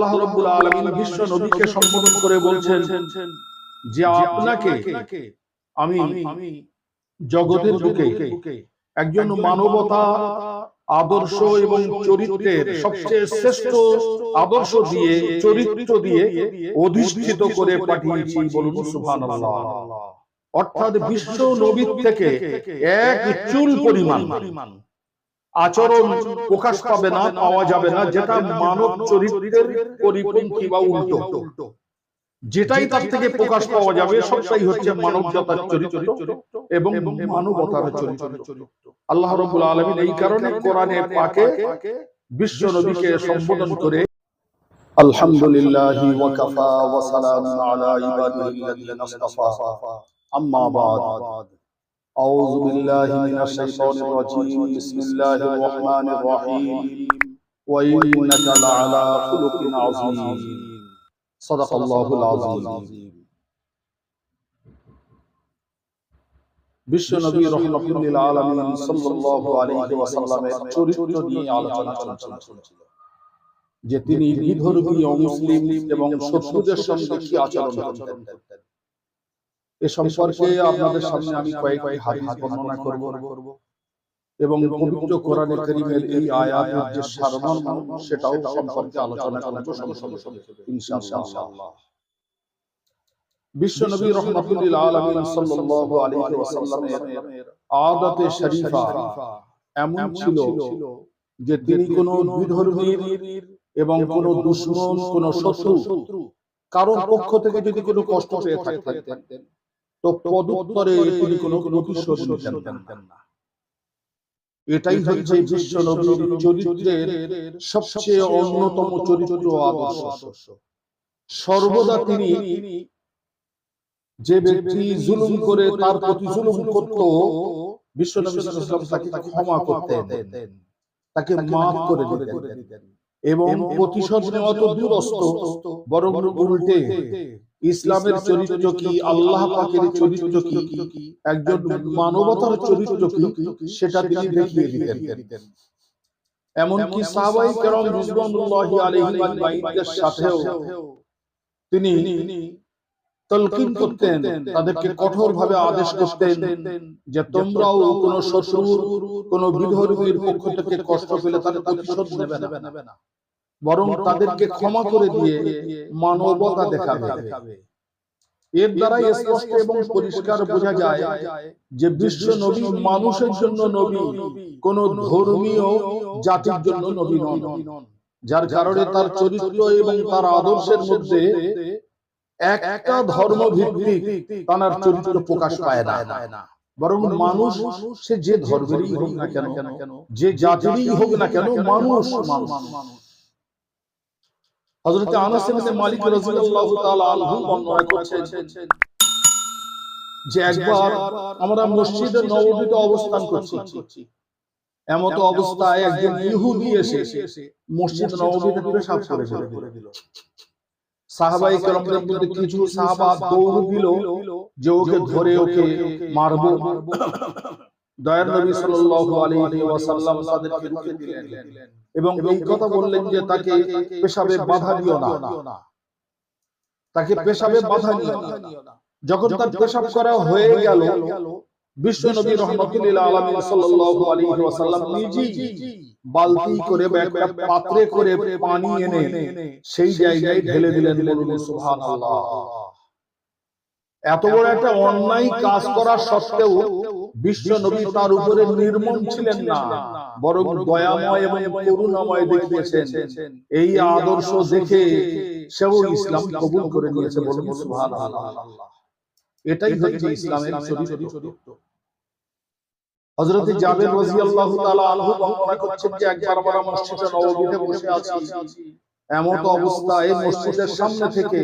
আল্লাহ রাব্বুল আলামিন বিশ্ব নবীকে সম্বোধন করে বলছেন যে আপনাকে আমি জগতের বুকে একজন মানবতা আদর্শ এবং চরিত্রের সবচেয়ে শ্রেষ্ঠ আদর্শ দিয়ে চরিত্র দিয়ে অধিষ্ঠিত করে পাঠিয়েছি, বলুন সুবহানাল্লাহ। অর্থাৎ বিশ্ব নবীর থেকে এক চুল পরিমাণ আচরণ প্রকাশ পাবে না, পাওয়া যাবে না যেটা মানব চরিত্রের পরিপন্থী বা উল্টো। যেটাই তার থেকে প্রকাশ পাওয়া যাবে সবটাই হচ্ছে মানবজাতার চরিত্র এবং মানবতার চরিত্র। আল্লাহ রাব্বুল আলামিন এই কারণে কোরআনে পাকে বিশ্ব নবীকে সম্বোধন করে আলহামদুলিল্লাহি ওয়া কাফা ওয়া সালামুন আলা ইবাদিহিল্লাযিনা ইসতাফা, আম্মা বাদ। আউযু বিল্লাহি মিনাশ শাইতানির রাজীম, বিসমিল্লাহির রহমানির রহিম, ওয়া ইন্নাকা লাআলা খুলুকিন আযীম, সাদাকাল্লাহুল আযীম। বিশ্ব নবী রাহমাতুল লিল আলামিন সাল্লাল্লাহু আলাইহি ওয়াসাল্লামের চরিত্র নিয়ে আলোচনা চলছিল যে তিনি বিধর্মী অমুসলিম এবং শত্রুদের সঙ্গে কি আচরণ করতেন। এ সম্পর্কে আপনাদের সামনে আমি কয়েকটি হাদিস বর্ণনা করব এবং পবিত্র কোরআনে কারীমের এই আয়াতের যে সারমর্ম সেটাও সম্পর্কে আলোচনা করব ইনশাআল্লাহ। বিশ্ব নবী রাহমাতুল লিল আলামিন সাল্লাল্লাহু আলাইহি ওয়াসাল্লামের আদতে শরীফা এমন ছিল যে তিনি কোনো বিধর্মীর এবং কোনো দুশমন, কোনো শত্রু কারণ পক্ষ থেকে যদি কোনো কষ্ট পেয়ে থাকতেন তো পদুত্তরে তিনি কোনো প্রতিশোধ নিতেন না। এটাই হচ্ছে বিশ্ব নবীর চরিত্রের সবচেয়ে অন্যতম চরিত্র আদর্শ। সর্বদা তিনি যে ব্যক্তি জুলুম করে তার প্রতি জুলুম করত, বিশ্ব নবী সাল্লাল্লাহু আলাইহি ওয়াসাল্লাম তাকে ক্ষমা করতেন, তাকে মাফ করে দিতেন এবং প্রতিশোধ নেওয়া তো দূরস্থ, বরং উল্টে ইসলামের চরিত্র কি, আল্লাহ পাকের চরিত্র কি, একজন মানবতার চরিত্র কি সেটা তিনি দেখিয়ে দিতেন। এমনকি সাহাবায়ে কেরাম রিজওয়ানুল্লাহি আলাইহিম আজমাইনদের সাথেও তিনি তালকিন করতেন, তাদেরকে কঠোরভাবে আদেশ করতেন যে তোমরাও কোন শত্রুর, কোন বিধর্মীর পক্ষ থেকে কষ্ট পেলে তাদের প্রতিশোধ নেবে না, বরং তাদেরকে ক্ষমা করে দিয়ে মানবতা দেখাবে। এর দ্বারা স্পষ্ট এবং পরিষ্কার বোঝা যায় যে বিশ্ব নবী মানুষের জন্য নবী, কোন ধর্মীয় জাতির জন্য নবী নন। যার কারণে তার চরিত্র এবং তার আদর্শের মধ্যে একটা ধর্ম ভিত্তিক তার চরিত্র প্রকাশ পায় না, বরং মানুষ সে যে ধর্মেরই হোক না কেন, যে জাতিরই হোক না কেন, মানুষ। হযরত আনাস ইবনে মালিক রাদিয়াল্লাহু তাআলা আনহু বর্ণনা করেছেন যে একবার আমরা মসজিদে নববীতে অবস্থান করছি, এমত অবস্থায় একজন ইহুদি এসে মসজিদ নববীতে পেশাব করে দিল। সাহাবায়ে কেরামদের মধ্যে কিছু সাহাবা দৌড় দিল যে ওকে ধরে ওকে মারবো। দয়ার নবী সাল্লাল্লাহু আলাইহি ওয়াসাল্লাম তাদেরকে রুখে দিলেন এবং এই কথা বললেন যে তাকে পেশাবে বাধা দিও না, তাকে পেশাবে বাধা দিও না। যখন তার পেশাব করা হয়ে গেল, বিশ্ব নবী রাহমাতুল লিল আলামিন সাল্লাল্লাহু আলাইহি ওয়াসাল্লাম নিজেই বালতি করে বা একটা পাত্রে করে পানি এনে সেই জায়গায় ঢেলে দিলেন, বলুন সুবহানাল্লাহ। এত বড় একটা অন্যায় কাজ করার সত্ত্বেও বিশ্ব নবী তার উপরে নির্মম ছিলেন না, বরং দয়াময় এবং করুণাময় দেখিয়েছেন। এই আদর্শ দেখে সেও ইসলাম কবুল করে নিয়েছে, বলুন সুবহানাল্লাহ। এটাই হচ্ছে ইসলামের চরিত্র। হযরত জাবের রাদিয়াল্লাহু তাআলা আনহু বর্ণনা করছেন যে একবার আমরা মসজিদে নববীতে বসে আছি, এমত অবস্থায় মসজিদের সামনে থেকে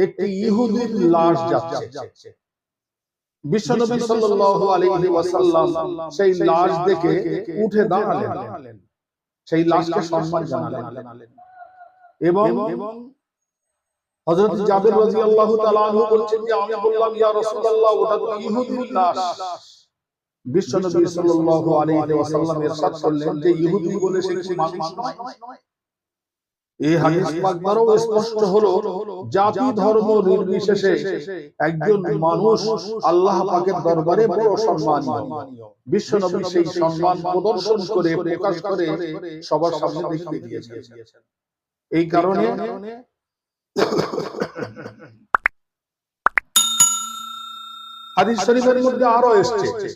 একটি ইহুদির লাশ যাচ্ছে। বিশ্বনবী সাল্লাল্লাহু আলাইহি ওয়াসাল্লাম সেই লাশ দেখে উঠে দাঁড়ালেন, সেই লাশকে সম্মান জানালেন এবং হযরত জাবের রাদিয়াল্লাহু তাআলা আনহু বলছেন যে আমি বললাম, ইয়া রাসূলুল্লাহ, ওটা তো ইহুদির লাশ। বিশ্বনবী সাল্লাল্লাহু আলাইহি ওয়াসাল্লাম ইরশাদ করলেন যে ইহুদি বলে সে কি মানুষ নয়? এই হাদিস পাক দ্বারাও স্পষ্ট হলো জাতি ধর্ম নির্বিশেষে একজন মানুষ আল্লাহ পাকের দরবারে বড় সম্মানীয়। বিশ্ব নবী সেই সম্মান প্রদর্শন করে প্রকাশ করে সবার সামনে দেখিয়ে দিয়েছেন। এই কারণে হাদিস শরীফের মধ্যে আরো এসেছে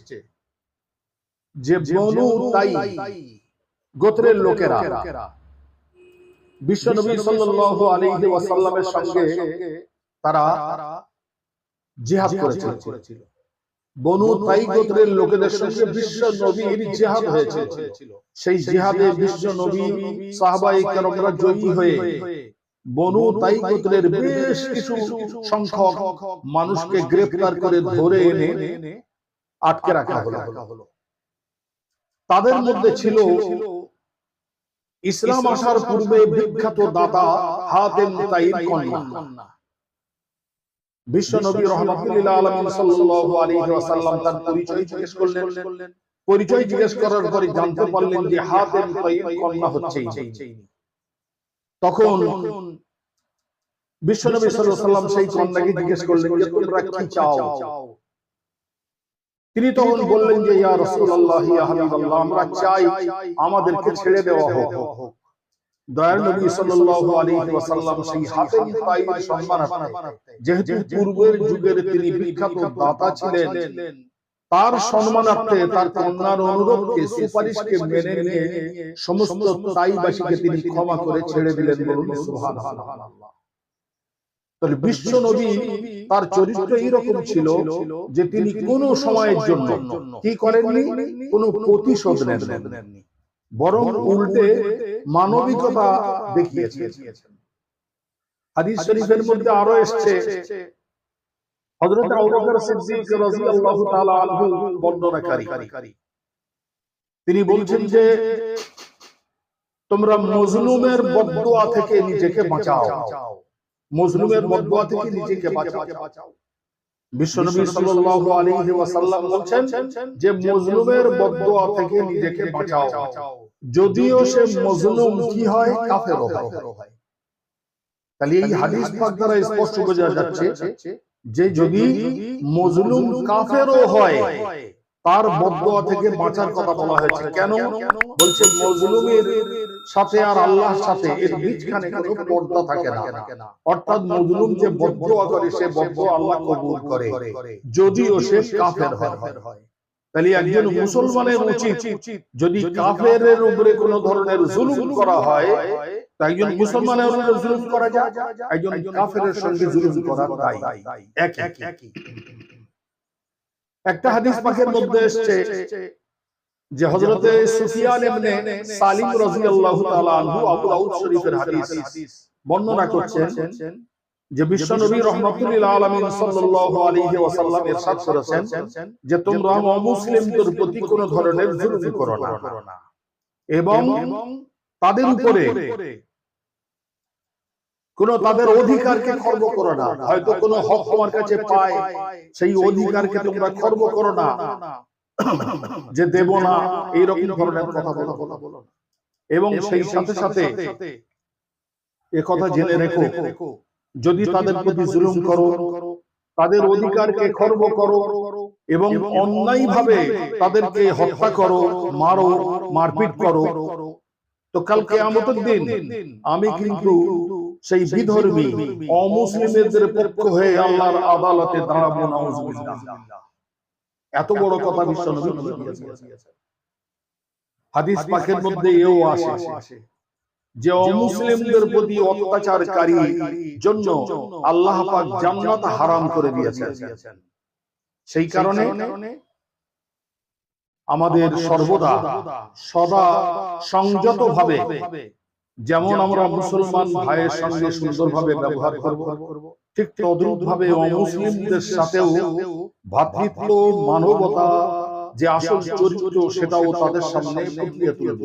যে বনু তাই গোত্রের লোকেরা বিশ্ব নবী সাল্লাল্লাহু আলাইহি ওয়াসাল্লামের সঙ্গে তারা জিহাদ করেছিল। বনু তাই গোত্রের লোকেদের সঙ্গে বিশ্ব নবীর জিহাদ হয়েছিল। সেই জিহাদে বিশ্ব নবী সাহাবায়ে কেরামরা জয়ী হয়ে বনু তাই গোত্রের বেশ কিছু সংখ্যক মানুষকে গ্রেফতার করে ধরে এনে আটকে রাখা হলো। তাদের মধ্যে ছিল ইসলাম আসার পূর্বে বিখ্যাত দাতা হাতেম তাইর কন্যা। বিশ্ব নবী রাহমাতুল্লিল আলামিন সাল্লাল্লাহু আলাইহি ওয়াসাল্লাম তার পরিচয় জিজ্ঞেস করলেন। পরিচয় জিজ্ঞেস করার পরে জানতে পারলেন যে হাতেম তাইর কন্যা হচ্ছে এই। তখন বিশ্ব নবী সাল্লাল্লাহু আলাইহি ওয়াসাল্লাম সেই কন্যাকে জিজ্ঞেস করলেন যে তোমরা কি চাও? তিনি তখন বললেন যে ইয়া রাসূলুল্লাহ ইয়া হাবিবাল্লাহ, আমরা চাই আমাদেরকে ছেড়ে দেওয়া হোক। দয়ার নবী সাল্লাল্লাহু আলাইহি ওয়াসাল্লাম সেই হাতেম তাইর সম্মানার্থে, যেহেতু পূর্বের যুগের তিনি বিখ্যাত দাতা ছিলেন, তার সম্মানার্থে তার কন্যার অনুরোধকে সুপারিশকে মেনে নিয়ে সমস্ত তাইবাসীকে তিনি ক্ষমা করে ছেড়ে দিলেন। বলুন সুবহানাল্লাহ। তাহলে বিশ্ব নবী তার চরিত্র এইরকম ছিল যে তিনি কোন সময়ের জন্য কি করেননি, কোন প্রতিশোধ নেননি, বরং উল্টে মানবিকতা দেখিয়েছেন। হাদিস শরীফের মধ্যে আরো এসেছে হযরত আবু বকর সিদ্দিক রাদিয়াল্লাহু তাআলা আনহু বর্ণনাকারী, তিনি বলছেন যে তোমরা মজলুমের বদদুয়া থেকে নিজেকে বাঁচাও, মজলুমের বদদুয়া থেকে নিজেকে বাঁচাও। বিশ্বনবী সাল্লাল্লাহু আলাইহি ওয়াসাল্লাম বলেন যে মজলুমের বদদুয়া থেকে নিজেকে বাঁচাও, যদিও সে মজলুম কি হয়, কাফের হয়। তাহলে এই হাদিস পাক দ্বারা স্পষ্ট বোঝা যাচ্ছে যে যদি মজলুম কাফেরও হয় তার বদদুয়া থেকে বাঁচার কথা বলা হয়েছে। কেন বলছে? মজলুমের সাথে আর আল্লাহর সাথে এর মাঝখানে কোনো পর্দা থাকে না, অর্থাৎ মজলুম যে বদদুয়া করে সে বদদুয়া আল্লাহ কবুল করে যদিও সে কাফের হয়। তাহলে একজন মুসলমানের উচিত যদি কাফেরের উপরে কোনো ধরনের জুলুম করা হয়, একজন মুসলমানের উপরে জুলুম করা যায়, একজন কাফেরের সঙ্গে জুলুম করা দায় একই। একটা হাদিস পাকের মধ্যে এসেছে যে হযরত সুফিয়ান ইবনে সালিম রাদিয়াল্লাহু তাআলা আনহু আবু দাউদ শরীফের হাদিস বর্ণনা করছেন যে বিশ্বনবী রাহমাতুল্লিল আলামিন সাল্লাল্লাহু আলাইহি ওয়াসাল্লাম ইরশাদ করেছেন যে তোমরা অমুসলিমদের প্রতি কোনো ধরনের জুলুম করো না এবং তাদের উপরে কোনো তাদের অধিকারকে খর্ব করো না। হয়তো কোনো হক তোমার কাছে পায়, সেই অধিকারকে তোমরা খর্ব করো না, যে দেব না এইরকম ধরনের কথা বলো। এবং সেই সাথে সাথে একথা জেনে রেখো, যদি তাদের প্রতি জুলুম করো, তাদের অধিকারকে খর্ব করো এবং অন্যায়ভাবে তাদেরকে হত্যা করো, মারো, মারপিট করো, তো কাল কিয়ামতের দিন আমি কিন্তু সেই বিধর্মী অমুসলিমদের পক্ষ হয়ে আল্লাহর আদালতে দাঁড়াবো। নাউজুবিল্লাহ। এত বড় কথা বিশ্বনবী বলেছেন। হাদিস পাকের মধ্যে এও আসে যে অমুসলিমদের প্রতি অত্যাচারকারী জন্য আল্লাহ পাক জান্নাত হারাম করে দিয়েছেন। সেই কারণে আমাদের সর্বদা সদা সংযতভাবে, যেমন আমরা মুসলমান ভাইয়ের সঙ্গে সুন্দরভাবে ব্যবহার করব, ঠিক তদ্রূপভাবে অমুসলিমদের সাথেও ভ্রাতৃত্ব, মানবতা যে আসল চরিত্র সেটাও তাদের সামনে ফুটিয়ে তুলব।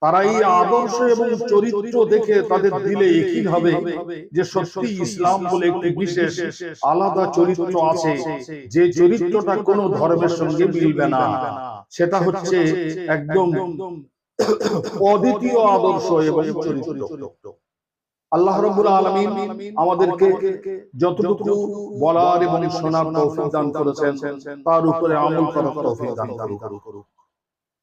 তারা এই আদর্শ এবং চরিত্র দেখে তাদের দিলে একই হবে যে সত্যি ইসলাম বলে একটি বিশেষ আলাদা চরিত্র আছে, যে চরিত্রটা কোনো ধর্মের সঙ্গে মিলবে না। সেটা হচ্ছে একদম অদ্বিতীয় আদর্শ এবং চরিত্র। আল্লাহ রাব্বুল আলামিন আমাদেরকে যতটুকু বলার এবং শোনার তৌফিক দান করেছেন তার উপরে আমল করার তৌফিক দান করুন।